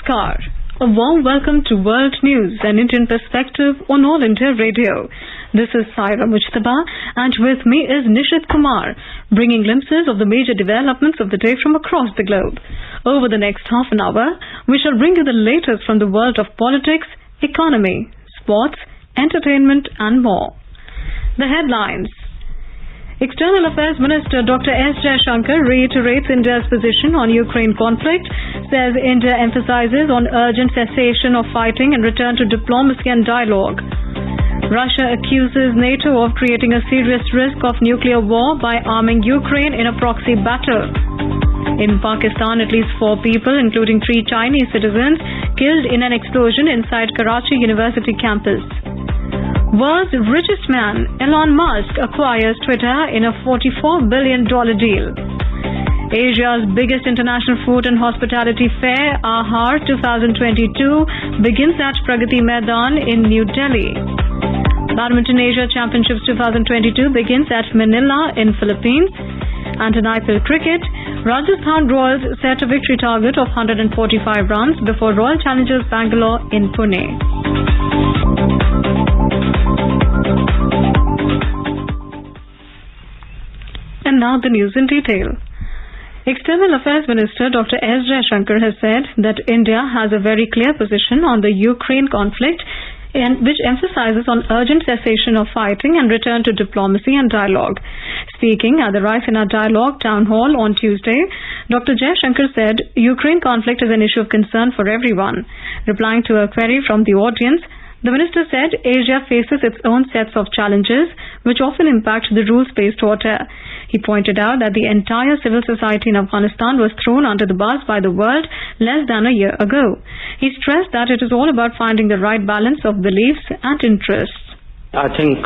Namaskar. A warm welcome to World News and Indian Perspective on All India Radio. This is Saira Mujtaba and with me is Nishit Kumar, bringing glimpses of the major developments of the day from across the globe. Over the next half an hour, we shall bring you the latest from the world of politics, economy, sports, entertainment and more. The headlines. External Affairs Minister Dr. S. Jaishankar reiterates India's position on Ukraine conflict, says India emphasizes on urgent cessation of fighting and return to diplomacy and dialogue. Russia accuses NATO of creating a serious risk of nuclear war by arming Ukraine in a proxy battle. In Pakistan, at least 4 people, including 3 Chinese citizens, killed in an explosion inside Karachi University campus. World's richest man, Elon Musk, acquires Twitter in a $44 billion deal. Asia's biggest international food and hospitality fair, Ahar 2022, begins at Pragati Maidan in New Delhi. Badminton Asia Championships 2022 begins at Manila in Philippines. And in IPL cricket, Rajasthan Royals set a victory target of 145 runs before Royal Challengers Bangalore in Pune. And now the news in detail. External Affairs Minister Dr. S. Jaishankar has said that India has a very clear position on the Ukraine conflict, and which emphasizes on urgent cessation of fighting and return to diplomacy and dialogue. Speaking at the Raisina Dialogue Town Hall on Tuesday, Dr. Jaishankar said Ukraine conflict is an issue of concern for everyone. Replying to a query from the audience, the minister said Asia faces its own sets of challenges which often impact the rules-based order. He pointed out that the entire civil society in Afghanistan was thrown under the bus by the world less than a year ago. He stressed that it is all about finding the right balance of beliefs and interests. I think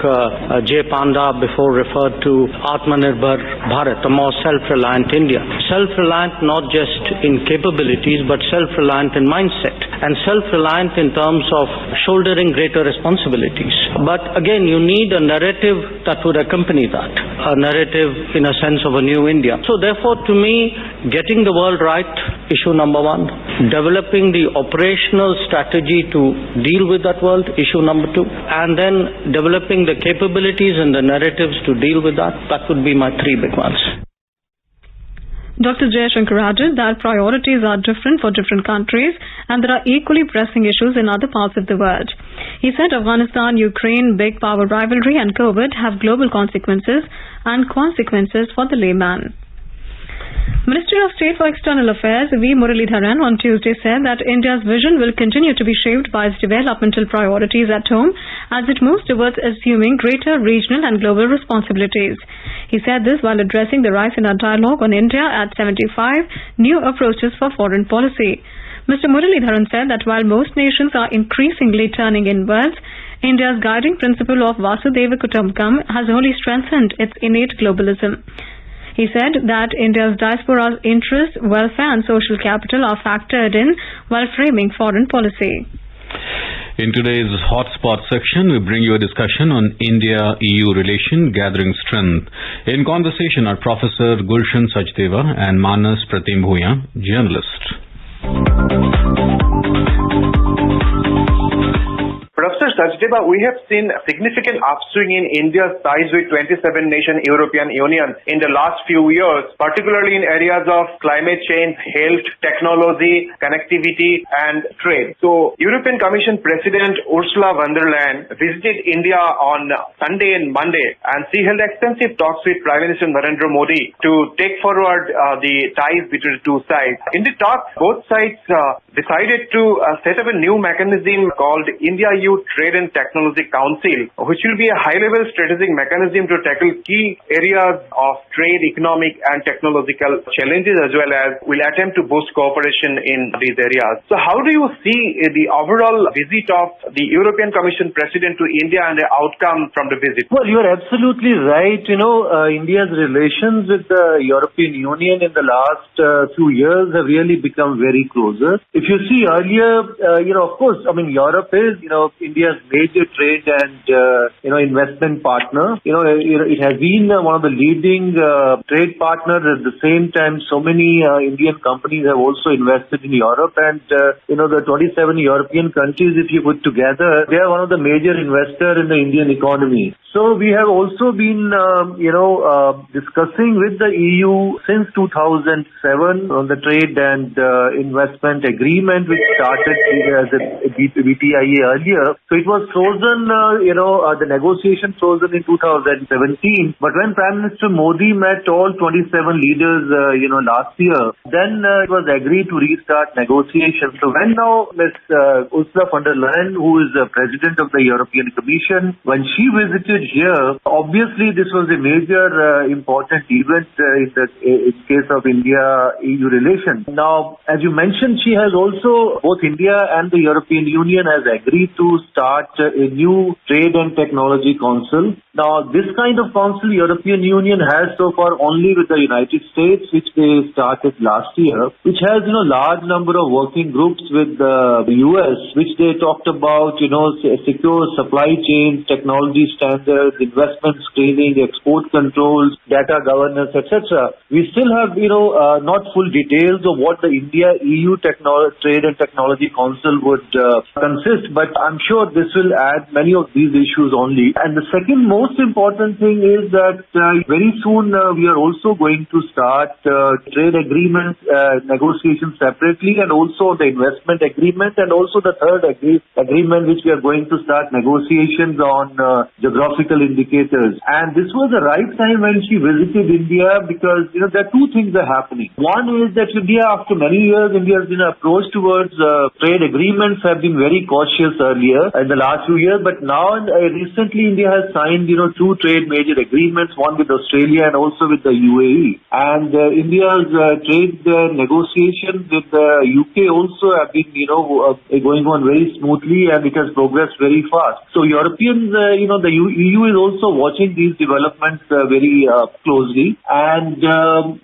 Jay Panda before referred to Atmanirbhar Bharat, a more self-reliant India. Self-reliant not just in capabilities but self-reliant in mindset and self-reliant in terms of shouldering greater responsibilities. But again, you need a narrative that would accompany that, a narrative in a sense of a new India. So therefore, to me, getting the world right, issue number 1. Developing the operational strategy to deal with that world, issue number 2. And then developing the capabilities and the narratives to deal with that, that would be my 3 big ones. Dr. Jaishankar added that priorities are different for different countries and there are equally pressing issues in other parts of the world. He said Afghanistan, Ukraine, big power rivalry and COVID have global consequences and consequences for the layman. Minister of State for External Affairs V. Muralidharan on Tuesday said that India's vision will continue to be shaped by its developmental priorities at home as it moves towards assuming greater regional and global responsibilities. He said this while addressing the Raisina Dialogue on India at 75 New Approaches for Foreign Policy. Mr. Muralidharan said that while most nations are increasingly turning inwards, India's guiding principle of Vasudhaiva Kutumbakam has only strengthened its innate globalism. He said that India's diaspora's interests, welfare and social capital are factored in while framing foreign policy. In today's Hotspot section, we bring you a discussion on India-EU relation gathering strength. In conversation are Professor Gulshan Sachdeva and Manas Pratim Bhuya, journalist. Professor Sachdeva, we have seen a significant upswing in India's ties with 27-nation European Union in the last few years, particularly in areas of climate change, health, technology, connectivity and trade. So, European Commission President Ursula von der Leyen visited India on Sunday and Monday, and she held extensive talks with Prime Minister Narendra Modi to take forward the ties between the two sides. In the talks, both sides decided to set up a new mechanism called India-EU Trade and Technology Council, which will be a high-level strategic mechanism to tackle key areas of trade, economic and technological challenges, as well as will attempt to boost cooperation in these areas. So how do you see the overall visit of the European Commission President to India and the outcome from the visit? Well, you are absolutely right. India's relations with the European Union in the last few years have really become very closer. If you see earlier, of course, Europe is, India's major trade and investment partner. It has been one of the leading trade partners. At the same time, so many Indian companies have also invested in Europe, and the 27 European countries, if you put together, they are one of the major investors in the Indian economy. So we have also been discussing with the EU since 2007 on the trade and investment agreement, which started as a BTIA earlier. So it was frozen, the negotiation frozen in 2017. But when Prime Minister Modi met all 27 leaders, last year, then it was agreed to restart negotiations. So when now Ms. Ursula von der Leyen, who is the President of the European Commission, when she visited here, obviously this was a major important event in case of India-EU relations. Now, as you mentioned, she has also, both India and the European Union has agreed to start a new Trade and Technology Council. Now, this kind of council European Union has so far only with the United States, which they started last year, which has, large number of working groups with the US, which they talked about, secure supply chains, technology standards, investment screening, export controls, data governance, etc. We still have, not full details of what the India-EU Trade and Technology Council would consist, but I'm sure this will add many of these issues only. And the second most important thing is that very soon we are also going to start trade agreement negotiations separately, and also the investment agreement, and also the third agreement which we are going to start negotiations on geographical indicators. And this was the right time when she visited India, because there are two things are happening. One is that India, after many years, India has been approached towards trade agreements have been very cautious earlier in the last few years, but now recently India has signed two trade major agreements, one with Australia and also with the UAE. And India's trade negotiations with the UK also have been going on very smoothly, and it has progressed very fast. So Europeans, the EU is also watching these developments very closely, and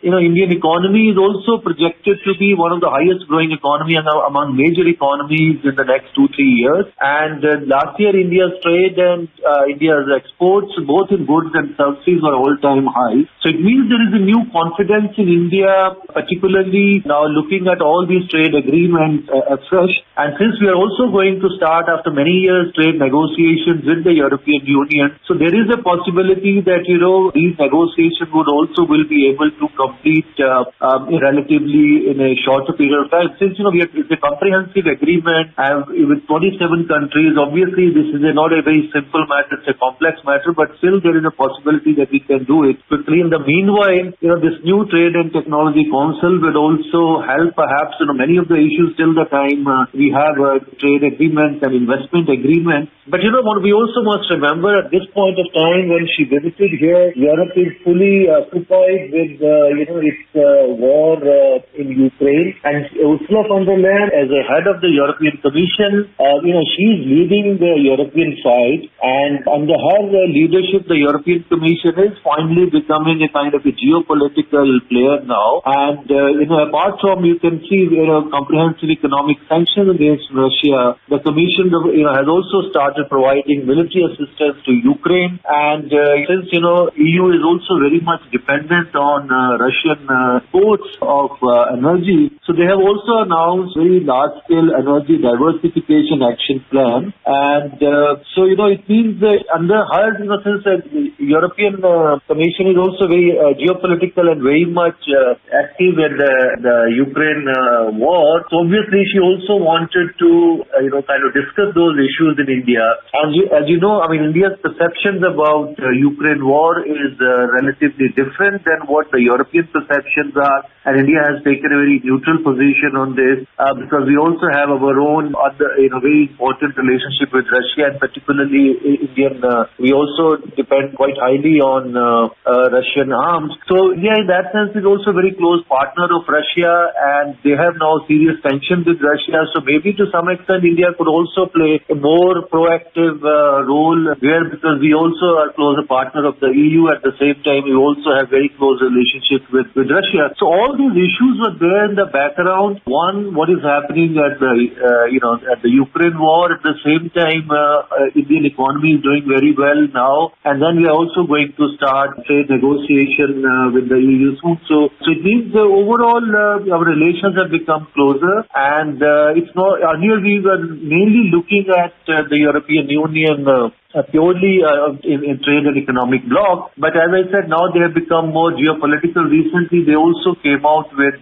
Indian economy is also projected to be one of the highest growing economy among major economies in the next 2-3 years. And last year India's trade and India's exports, both in goods and services, were all-time high. So it means there is a new confidence in India, particularly now looking at all these trade agreements afresh. And since we are also going to start after many years trade negotiations with the European Union, so there is a possibility that these negotiations will be able to complete relatively in a shorter period of time. Since it's a comprehensive agreement with 27 countries, obviously this is not a very simple matter, it's a complex matter, but still there is a possibility that we can do it quickly. In the meanwhile, this new Trade and Technology Council will also help perhaps many of the issues till the time we have a trade agreement and investment agreement. But what we also must remember, at this point of time when she visited here, Europe is fully occupied with its war in Ukraine, and Ursula von der Leyen, as a head of the European Commission, she's leading the European side, and under her leadership, the European Commission is finally becoming a kind of a geopolitical player now. And apart from, you can see comprehensive economic sanctions against Russia, the Commission has also started providing military assistance to Ukraine, and since EU is also very much dependent on Russian imports of energy, so they have also announced very large-scale energy diversification action plan. And so it means that under her, since the European Commission is also very geopolitical and very much active in the Ukraine war, so obviously she also wanted to kind of discuss those issues in India. And as you know, India's perceptions about Ukraine war is relatively different than what the European perceptions are, and India has taken a very neutral position on this because we also have our own very important relationship with Russia, and particularly Indian. We also depend quite highly on Russian arms. So India, in that sense, is also a very close partner of Russia, and they have now serious tensions with Russia. So maybe to some extent, India could also play a more proactive role there, because we also are closer partner of the EU. At the same time, we also have very close relationship with Russia. So all these issues were there in the background. One, what is happening at the Ukraine war. At the same same time, Indian economy is doing very well now, and then we are also going to start trade negotiation with the EU soon. So it means overall our relations have become closer, and it's not earlier we were mainly looking at the European Union purely in trade and economic bloc. But as I said, now they have become more geopolitical. Recently, they also came out with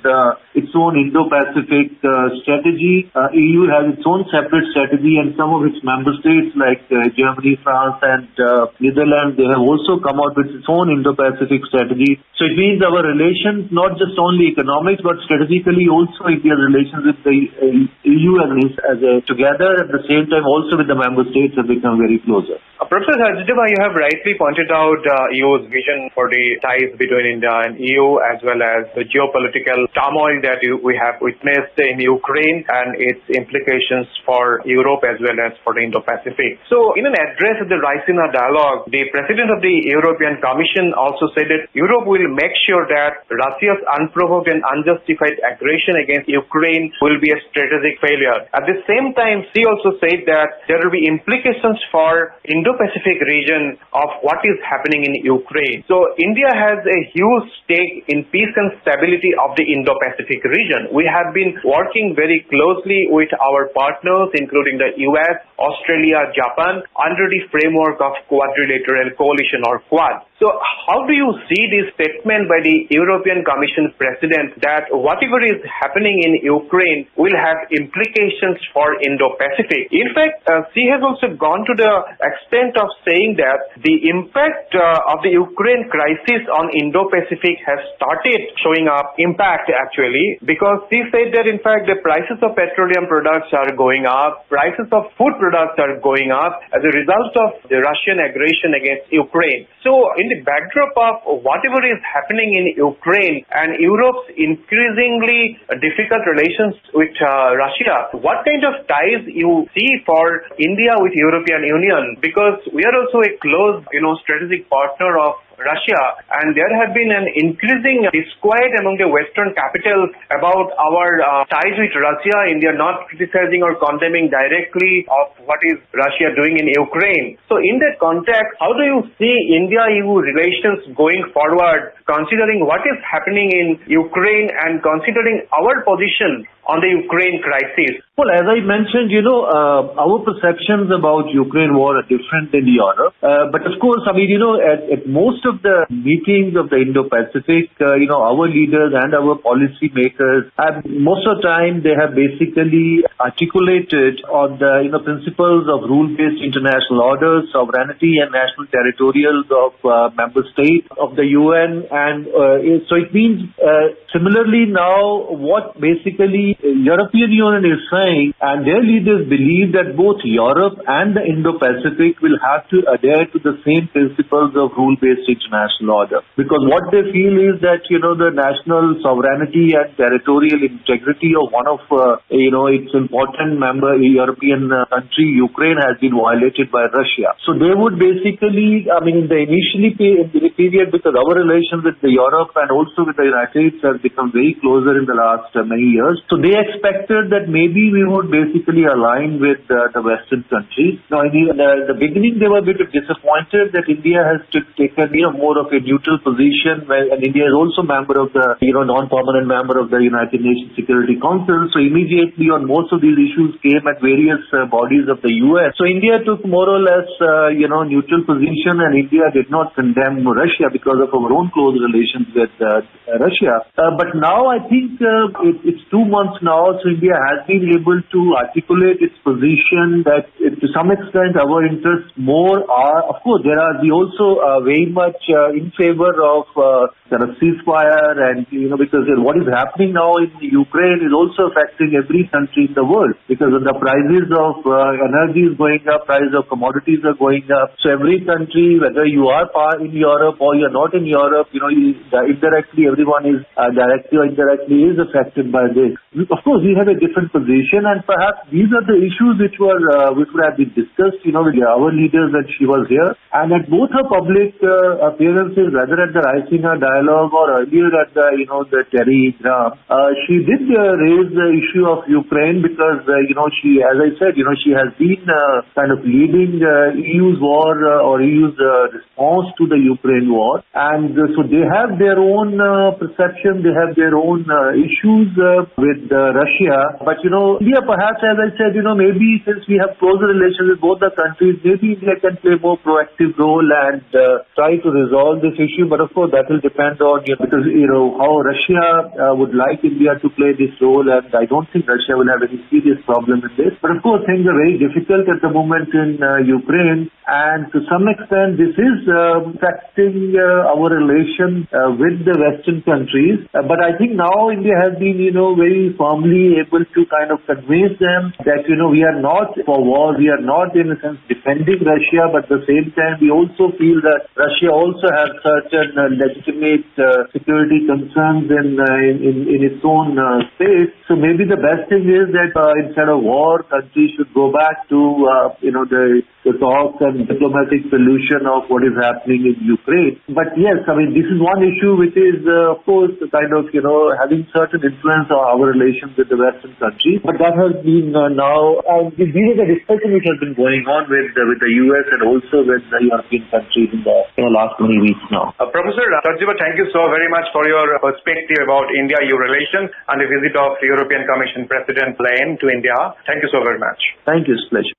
its own Indo-Pacific strategy. EU has its own separate strategy, and some of its member states like Germany, France, and Netherlands, they have also come out with its own Indo-Pacific strategy. So it means our relations, not just only economics, but strategically also India's relations with the EU as a together, at the same time also with the member states have become very closer. Professor Sajideva, you have rightly pointed out EU's vision for the ties between India and EU, as well as the geopolitical turmoil that we have witnessed in Ukraine and its implications for Europe as well as for the Indo-Pacific. So, in an address at the Raisina Dialogue, the President of the European Commission also said that Europe will make sure that Russia's unprovoked and unjustified aggression against Ukraine will be a strategic failure. At the same time, she also said that there will be implications for Indo-Pacific region of what is happening in Ukraine. So India has a huge stake in peace and stability of the Indo-Pacific region. We have been working very closely with our partners, including the US, Australia, Japan, under the framework of Quadrilateral Coalition or Quad. So how do you see this statement by the European Commission President that whatever is happening in Ukraine will have implications for Indo-Pacific? In fact, she has also gone to the extent of saying that the impact of the Ukraine crisis on Indo-Pacific has started showing up impact actually, because she said that in fact the prices of petroleum products are going up, prices of food products are going up as a result of the Russian aggression against Ukraine. So in the backdrop of whatever is happening in Ukraine and Europe's increasingly difficult relations with Russia, what kind of ties you see for India with European Union? Because we are also a close, strategic partner of Russia, and there have been an increasing disquiet among the Western capitals about our ties with Russia. India not criticizing or condemning directly of what is Russia doing in Ukraine. So in that context, how do you see India-EU relations going forward, considering what is happening in Ukraine and considering our position on the Ukraine crisis? Well, as I mentioned, our perceptions about Ukraine war are different in Europe. But of course, at most of the meetings of the Indo-Pacific, our leaders and our policy makers have, most of the time, they have basically articulated on the, principles of rule-based international orders, sovereignty and national territorials of member states of the UN. And so it means, similarly now, what basically European Union is saying, and their leaders believe that both Europe and the Indo-Pacific will have to adhere to the same principles of rule-based international order. Because what they feel is that, the national sovereignty and territorial integrity of one of, its important member European country, Ukraine, has been violated by Russia. So they would basically, in the initially period, because our relations with the Europe and also with the United States have become very closer in the last many years. So they expected that maybe we would basically align with the Western countries. Now, in the beginning, they were a bit disappointed that India has taken, more of a neutral position, and India is also member of the, non-permanent member of the United Nations Security Council. So immediately on most of these issues came at various bodies of the UN. So India took more or less, neutral position, and India did not condemn Russia because of our own close relations with Russia. But now I think it's 2 months now, so India has been able to articulate its position that to some extent our interests more are, of course, we also are very much in favor of ceasefire, and because what is happening now in Ukraine is also affecting every country in the world, because the prices of energy is going up, prices of commodities are going up. So every country, whether you are in Europe or you're not in Europe, indirectly everyone is directly or indirectly is affected by this. Of course, we have a different position, and perhaps these are the issues which would have been discussed, with our leaders when she was here, and at both her public appearances, whether at the Raisina dialogue or earlier at the Terry Gram, she did raise the issue of Ukraine because, she, as I said, she has been kind of leading EU's war or EU's response to the Ukraine war. And so they have their own perception, they have their own issues with Russia. But, India perhaps, as I said, maybe since we have closer relations with both the countries, maybe India can play a more proactive role and try to resolve this issue. But of course, that will depend on, because, how Russia would like India to play this role. And I don't think Russia will have any serious problem in this. But of course, things are very difficult at the moment in Ukraine. And to some extent, this is affecting our relation with the Western countries. But I think now India has been, very firmly able to kind of convince them that, we are not for war. We are not, in a sense, defending Russia. But at the same time, we also feel that Russia also has certain legitimate security concerns in its own space. So maybe the best thing is that instead of war, countries should go back to, the talks and diplomatic solution of what is happening in Ukraine. But yes, this is one issue which is, of course, kind of, having certain influence on our relations with the Western countries. But that has been now, these are the discussion which has been going on with the US and also with the European countries in the last many weeks now. Professor Sarjiva, thank you so very much for your perspective about India-EU relations and the visit of European Commission President Leyen to India. Thank you so very much. Thank you, it's a pleasure.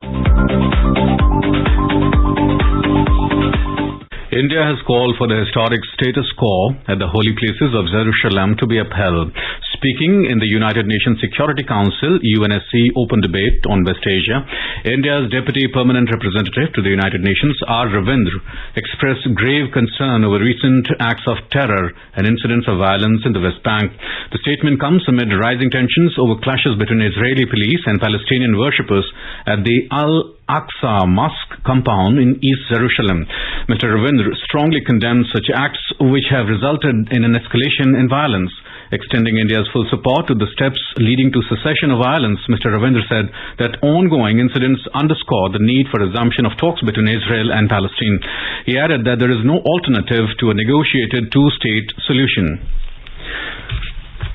India has called for the historic status quo at the holy places of Jerusalem to be upheld. Speaking in the United Nations Security Council UNSC Open Debate on West Asia, India's Deputy Permanent Representative to the United Nations, R. Ravindra, expressed grave concern over recent acts of terror and incidents of violence in the West Bank. The statement comes amid rising tensions over clashes between Israeli police and Palestinian worshippers at the Al-Aqsa Mosque compound in East Jerusalem. Mr. Ravindra strongly condemns such acts which have resulted in an escalation in violence. Extending India's full support to the steps leading to cessation of violence, Mr. Ravindra said that ongoing incidents underscore the need for resumption of talks between Israel and Palestine. He added that there is no alternative to a negotiated two-state solution.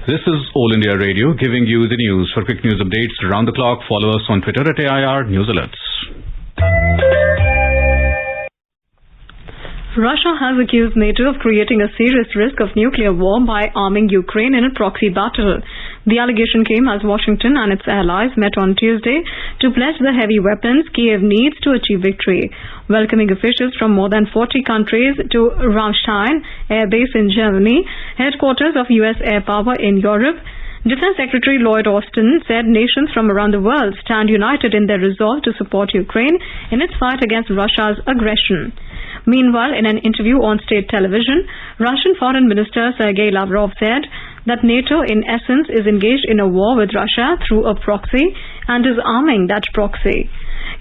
This is All India Radio giving you the news. For quick news updates around the clock, follow us on Twitter at AIR News Alerts. Russia has accused NATO of creating a serious risk of nuclear war by arming Ukraine in a proxy battle. The allegation came as Washington and its allies met on Tuesday to pledge the heavy weapons Kiev needs to achieve victory. Welcoming officials from more than 40 countries to Ramstein Air Base in Germany, headquarters of US Air Power in Europe, Defense Secretary Lloyd Austin said nations from around the world stand united in their resolve to support Ukraine in its fight against Russia's aggression. Meanwhile, in an interview on state television, Russian Foreign Minister Sergei Lavrov said that NATO in essence is engaged in a war with Russia through a proxy and is arming that proxy.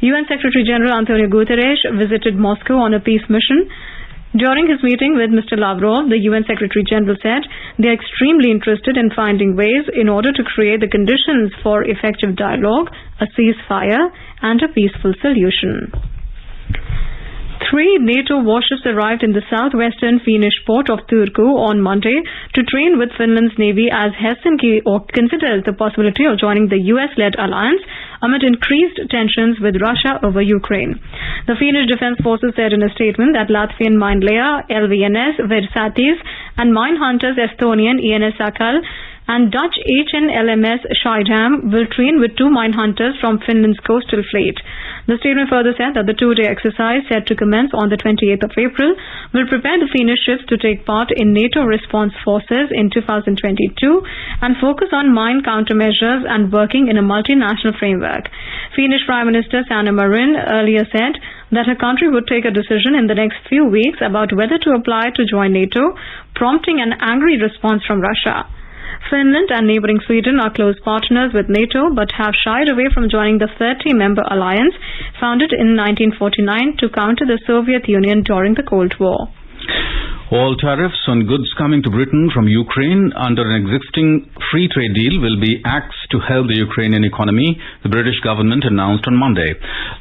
UN Secretary General Antonio Guterres visited Moscow on a peace mission. During his meeting with Mr. Lavrov, the UN Secretary General said they are extremely interested in finding ways in order to create the conditions for effective dialogue, a ceasefire, and a peaceful solution. 3 NATO warships arrived in the southwestern Finnish port of Turku on Monday to train with Finland's navy as Helsinki considers the possibility of joining the US-led alliance amid increased tensions with Russia over Ukraine. The Finnish Defense Forces said in a statement that Latvian mine layer LVNS Versatis and mine hunters Estonian ENS Sakal and Dutch HNLMS Schiedam will train with 2 mine hunters from Finland's coastal fleet. The statement further said that the 2-day exercise, set to commence on the 28th of April, will prepare the Finnish ships to take part in NATO response forces in 2022 and focus on mine countermeasures and working in a multinational framework. Finnish Prime Minister Sanna Marin earlier said that her country would take a decision in the next few weeks about whether to apply to join NATO, prompting an angry response from Russia. Finland and neighbouring Sweden are close partners with NATO but have shied away from joining the 30-member alliance founded in 1949 to counter the Soviet Union during the Cold War. All tariffs on goods coming to Britain from Ukraine under an existing free trade deal will be axed to help the Ukrainian economy, the British government announced on Monday.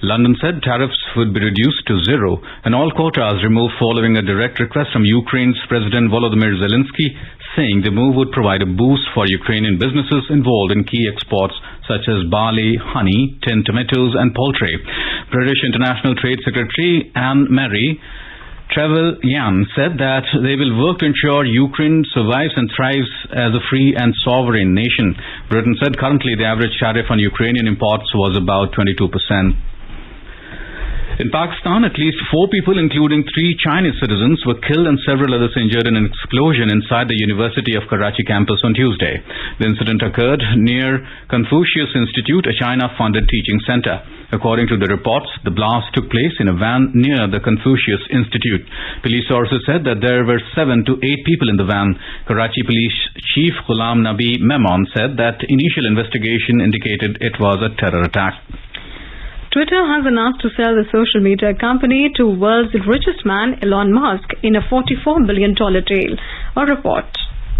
London said tariffs would be reduced to zero and all quotas removed following a direct request from Ukraine's President Volodymyr Zelensky, saying the move would provide a boost for Ukrainian businesses involved in key exports such as barley, honey, tinned tomatoes and poultry. British International Trade Secretary Anne-Marie Trevelyan said that they will work to ensure Ukraine survives and thrives as a free and sovereign nation. Britain said currently the average tariff on Ukrainian imports was about 22%. In Pakistan, at least 4 people, including 3 Chinese citizens, were killed and several others injured in an explosion inside the University of Karachi campus on Tuesday. The incident occurred near Confucius Institute, a China-funded teaching center. According to the reports, the blast took place in a van near the Confucius Institute. Police sources said that there were 7 to 8 people in the van. Karachi Police Chief Ghulam Nabi Memon said that initial investigation indicated it was a terror attack. Twitter has announced to sell the social media company to world's richest man, Elon Musk, in a $44 billion deal. A report.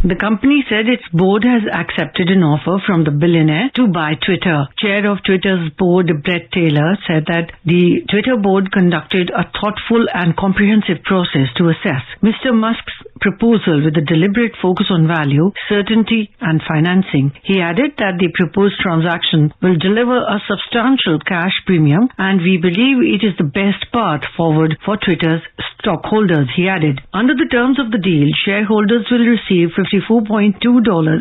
The company said its board has accepted an offer from the billionaire to buy Twitter. Chair of Twitter's board, Brett Taylor, said that the Twitter board conducted a thoughtful and comprehensive process to assess Mr. Musk's proposal with a deliberate focus on value, certainty and financing. He added that the proposed transaction will deliver a substantial cash premium and we believe it is the best path forward for Twitter's stockholders, he added. Under the terms of the deal, shareholders will receive $54.2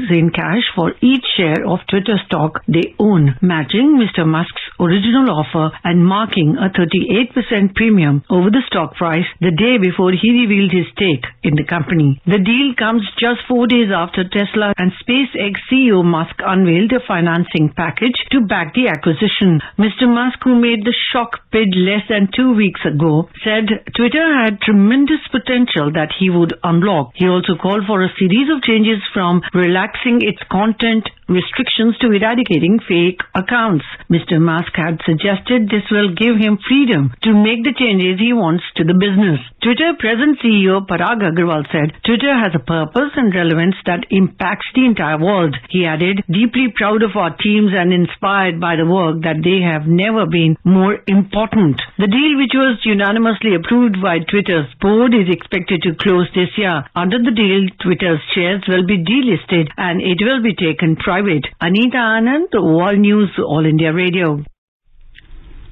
in cash for each share of Twitter stock they own, matching Mr. Musk's original offer and marking a 38% premium over the stock price the day before he revealed his stake in the company. The deal comes just 4 days after Tesla and SpaceX CEO Musk unveiled a financing package to back the acquisition. Mr. Musk, who made the shock bid less than 2 weeks ago, said Twitter had tremendous potential that he would unlock. He also called for a series of changes from relaxing its content restrictions to eradicating fake accounts. Mr. Musk had suggested this will give him freedom to make the changes he wants to the business. Twitter present CEO Parag Agrawal said Twitter has a purpose and relevance that impacts the entire world. He added, deeply proud of our teams and inspired by the work that they have never been more important. The deal, which was unanimously approved by Twitter's board, is expected to close this year. Under the deal, Twitter's shares will be delisted and it will be taken private. Anita Anand, World News, All India Radio.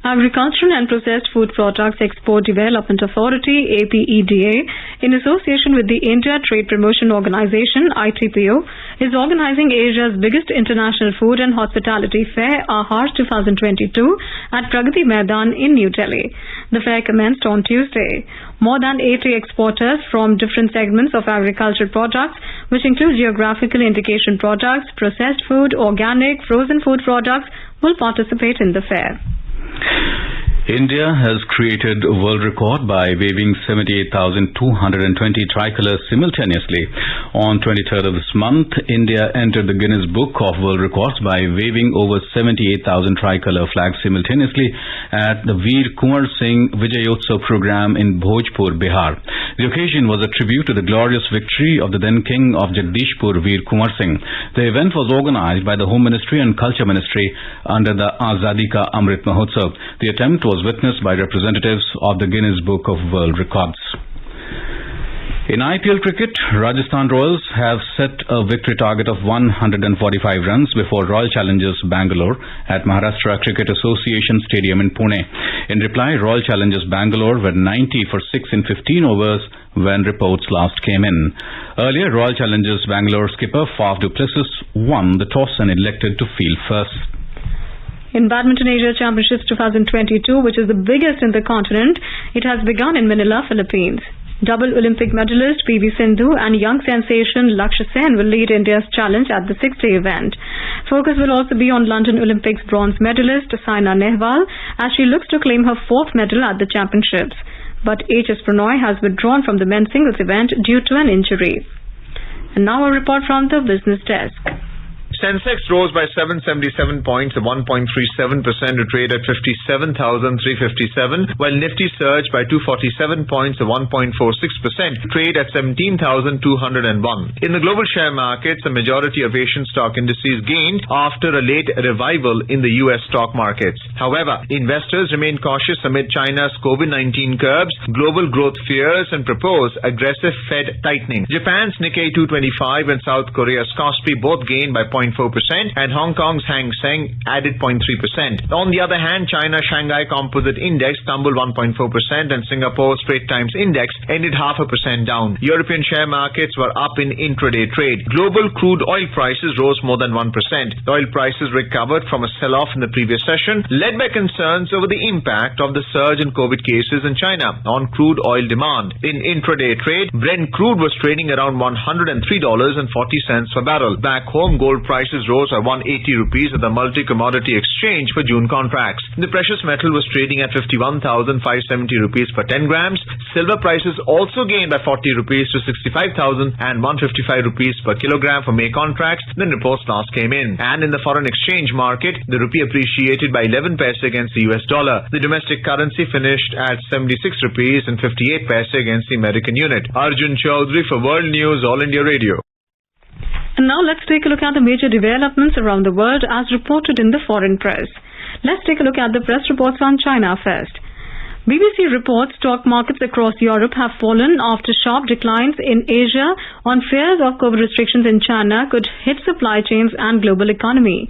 Agricultural and Processed Food Products Export Development Authority (APEDA), in association with the India Trade Promotion Organization (ITPO), is organizing Asia's biggest international food and hospitality fair, AHAR 2022, at Pragati Maidan in New Delhi. The fair commenced on Tuesday. More than 80 exporters from different segments of agricultural products, which include geographical indication products, processed food, organic, frozen food products, will participate in the fair. India has created a world record by waving 78,220 tricolors simultaneously. On 23rd of this month, India entered the Guinness Book of World Records by waving over 78,000 tricolor flags simultaneously at the Veer Kunwar Singh Vijayotsav program in Bhojpur, Bihar. The occasion was a tribute to the glorious victory of the then King of Jagdishpur, Veer Kunwar Singh. The event was organized by the Home Ministry and Culture Ministry under the Azadi Ka Amrit Mahotsav. The attempt was witnessed by representatives of the Guinness Book of World Records. In IPL cricket, Rajasthan Royals have set a victory target of 145 runs before Royal Challengers Bangalore at Maharashtra Cricket Association Stadium in Pune. In reply, Royal Challengers Bangalore were 90 for 6 in 15 overs when reports last came in. Earlier, Royal Challengers Bangalore skipper Faf du Plessis won the toss and elected to field first. In Badminton Asia Championships 2022, which is the biggest in the continent, it has begun in Manila, Philippines. Double Olympic medalist PV Sindhu and young sensation Lakshya Sen will lead India's challenge at the 6-day event. Focus will also be on London Olympics bronze medalist Saina Nehwal as she looks to claim her 4th medal at the championships. But HS Pranoy has withdrawn from the men's singles event due to an injury. And now a report from the business desk. Sensex rose by 777 points, 1.37% to trade at 57,357, while Nifty surged by 247 points, 1.46% to trade at 17,201. In the global share markets, a majority of Asian stock indices gained after a late revival in the US stock markets. However, investors remain cautious amid China's COVID-19 curbs, global growth fears, and proposed aggressive Fed tightening. Japan's Nikkei 225 and South Korea's Kospi both gained by 0.4%, and Hong Kong's Hang Seng added 0.3%. On the other hand, China's Shanghai Composite Index tumbled 1.4%, and Singapore's Straits Times Index ended 0.5% down. European share markets were up in intraday trade. Global crude oil prices rose more than 1%. Oil prices recovered from a sell-off in the previous session, led by concerns over the impact of the surge in COVID cases in China on crude oil demand. In intraday trade, Brent crude was trading around $103.40 per barrel. Back home, gold prices rose by 180 rupees at the multi-commodity exchange for June contracts. The precious metal was trading at 51,570 rupees per 10 grams. Silver prices also gained by 40 rupees to 65,155 rupees per kilogram for May contracts when reports last came in. And in the foreign exchange market, the rupee appreciated by 11 paise against the US dollar. The domestic currency finished at 76 rupees and 58 paise against the American unit. Arjun Chaudhary for World News, All India Radio. And now let's take a look at the major developments around the world as reported in the foreign press. Let's take a look at the press reports on China first. BBC reports stock markets across Europe have fallen after sharp declines in Asia on fears of COVID restrictions in China could hit supply chains and global economy.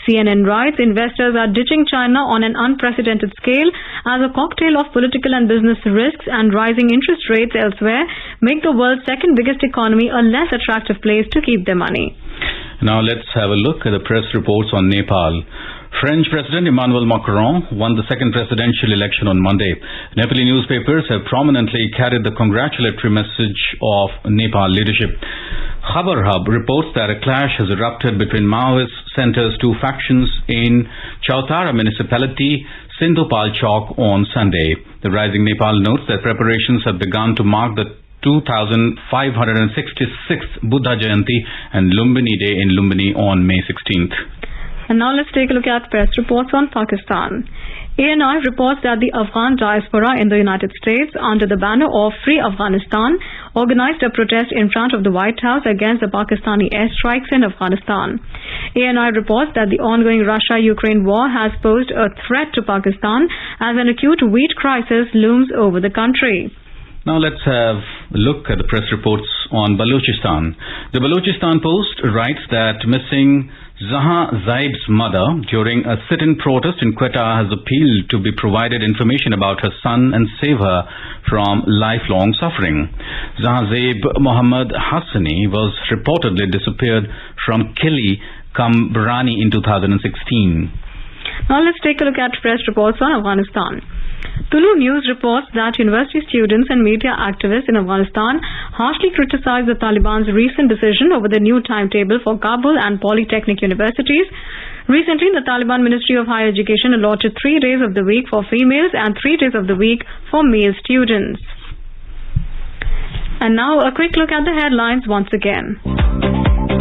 CNN writes investors are ditching China on an unprecedented scale as a cocktail of political and business risks and rising interest rates elsewhere make the world's second biggest economy a less attractive place to keep their money. Now let's have a look at the press reports on Nepal. French President Emmanuel Macron won the second presidential election on Monday. Nepali newspapers have prominently carried the congratulatory message of Nepal leadership. Khabar Hub reports that a clash has erupted between Maoist centers two factions in Chautara municipality, Sindhupal Chowk on Sunday. The Rising Nepal notes that preparations have begun to mark the 2566th Buddha Jayanti and Lumbini Day in Lumbini on May 16th. And now let's take a look at press reports on Pakistan. ANI reports that the Afghan diaspora in the United States, under the banner of Free Afghanistan, organized a protest in front of the White House against the Pakistani airstrikes in Afghanistan. ANI reports that the ongoing Russia-Ukraine war has posed a threat to Pakistan as an acute wheat crisis looms over the country. Now let's have a look at the press reports on Balochistan. The Balochistan Post writes that missing Zaha Zaib's mother during a sit-in protest in Quetta has appealed to be provided information about her son and save her from lifelong suffering. Zaha Zaib Mohammad Hassani was reportedly disappeared from Kili Kambrani in 2016. Now let's take a look at press reports on Afghanistan. Tulu News reports that university students and media activists in Afghanistan harshly criticized the Taliban's recent decision over the new timetable for Kabul and polytechnic universities. Recently, the Taliban Ministry of Higher Education allotted 3 days of the week for females and 3 days of the week for male students. And now a quick look at the headlines once again.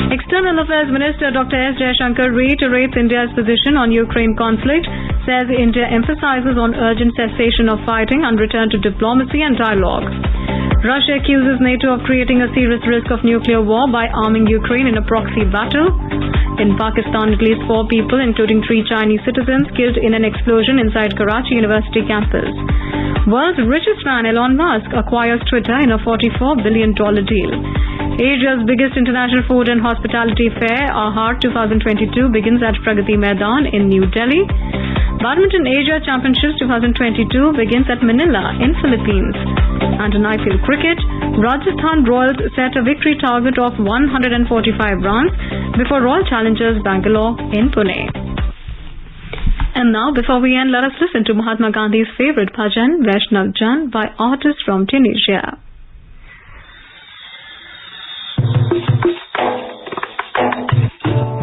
External Affairs Minister Dr. S. Jaishankar reiterates India's position on Ukraine conflict, says India emphasizes on urgent cessation of fighting and return to diplomacy and dialogue. Russia accuses NATO of creating a serious risk of nuclear war by arming Ukraine in a proxy battle. In Pakistan, at least 4 people, including 3 Chinese citizens, killed in an explosion inside Karachi University campus. World's richest man Elon Musk acquires Twitter in a $44 billion deal. Asia's biggest international food and hospitality fair, AHAR 2022, begins at Pragati Maidan in New Delhi. Badminton Asia Championships 2022 begins at Manila in Philippines. And in IPL cricket, Rajasthan Royals set a victory target of 145 runs before Royal Challengers Bangalore in Pune. And now, before we end, let us listen to Mahatma Gandhi's favorite bhajan, Vaishnav Jan, by artists from Tunisia.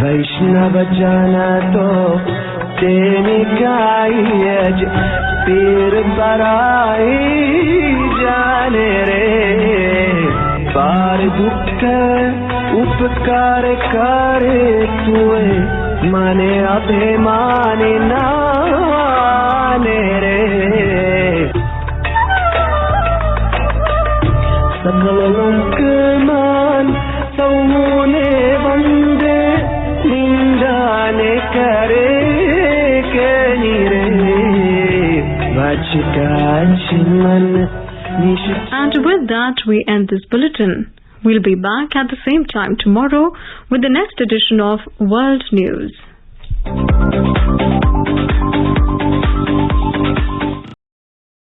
वैष्णव जना तो तेने guys पीर बराई जाने रे पार दुख उपकार करे तुए मने अभिमानी नाने रे सकल लोकमान सौने बंदे निंदाने करे के रे बचकाचमन And with that, we end this bulletin. We'll be back at the same time tomorrow with the next edition of World News.